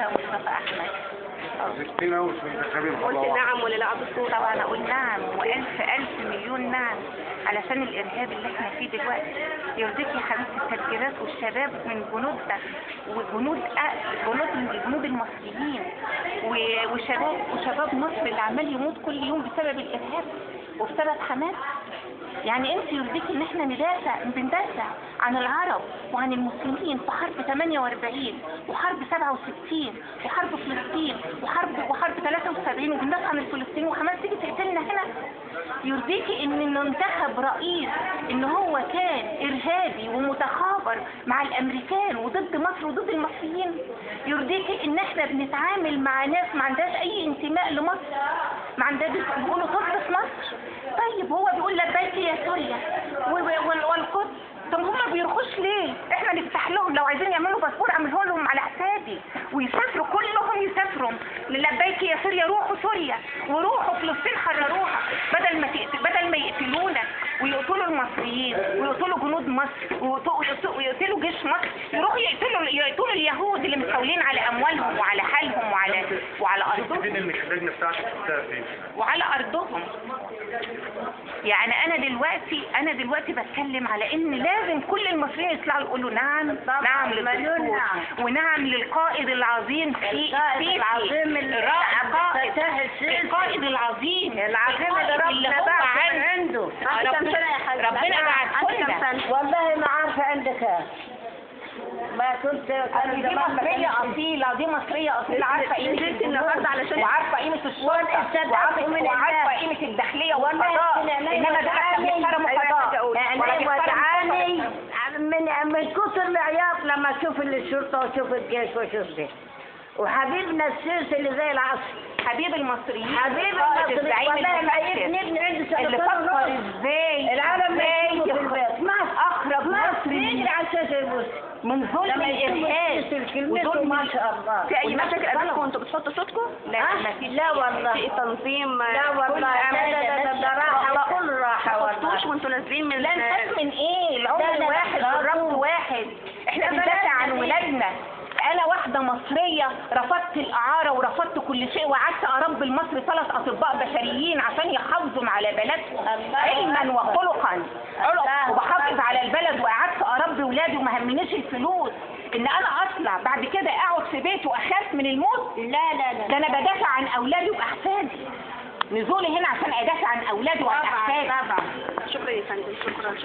الرئاسة مصطفى أحمد. قلت نعم ولا لا بالصوت؟ طبعا أقول نعم، وألف ألف مليون نعم، علشان الإرهاب اللي احنا فيه دلوقتي. يرضيك يا حبيبتي التفجيرات والشباب من جنودنا جنود المصريين وشباب مصر اللي عمال يموت كل يوم بسبب الإرهاب وبسبب حماس. يعني انت يرضيك ان احنا بندافع عن العرب وعن المسلمين في حرب 48 وحرب 67 وحرب فلسطين وحرب 73 وبندافع عن الفلسطينيين وحماس تيجي تقتلنا هنا؟ يرضيكي ان ننتخب رئيس ان هو كان ارهابي ومتخابر مع الامريكان وضد مصر وضد المصريين؟ يرضيكي ان احنا بنتعامل مع ناس ما عندهاش اي انتماء لمصر، ما عندهاش، بيقولوا طز في مصر؟ طيب هو بيقول لبيك يا سوريا والقدس، طب هم بيرخوش ليه؟ احنا نفتح لهم، لو عايزين يعملوا باسبور اعمله لهم على حسابي ويسافروا كلهم، يسافروا لبيك يا سوريا، روحوا سوريا وروحوا فلسطين حرروها، بدل ما يقتلونا ويقتلوا المصريين ويقتلوا جنود مصر ويقتلوا جيش مصر، يروحوا يقتلوا اليهود اللي مستولين على اموالهم وعلى حالهم وعلى ارضهم. فين اللجنه بتاعتك فين؟ وعلى ارضهم. يعني انا دلوقتي بتكلم على ان لازم كل المصريين يطلعوا يقولوا نعم للدستور ونعم للقائد العظيم القائد العظيم اللي هو عنده ربنا بعت. والله ما عارفه عندك ما كنت دي مصرية أصيلة عارفة قيمة النهارده علشان وعارفة قيمة الشرطة وعارفة قيمة الداخلية والقضاء، إنما ده بيحترموا القضاء. من كتر العياط لما اشوف الشرطة واشوف الجيش واشوف ده، وحبيبنا السيسي اللي زي العصر، حبيب المصريين، والله ما يبني عنده فكر ازاي العالم اخرج مصر على الشاشة من ظلم الارهاب وظلم. ما شاء الله. في اي مشاكل قابلكم وانتوا بتحطوا صوتكم؟ لا والله. في تنظيم؟ لا والله ده راحة وكل راحة والله. وانتوا نازلين من لا نخاف من ايه؟ العمر واحد والرب واحد. احنا بندافع عن ولادنا. انا واحدة مصرية رفضت الاعارة ورفضت كل شيء وقعدت اربي لمصر 3 اطباء بشريين عشان يحافظوا على بلدهم علما وخلقا، وبحافظ على البلد وقعدت اربي ولادي وما همنيش الفلوس ان انا اطلع بعد كده اقعد في بيت واخاف من الموت. لا ده انا بدافع عن اولادي واحفادي. نزولي هنا عشان ادافع عن اولادي وعن احفادي. شكرا يا فندم. شكرا.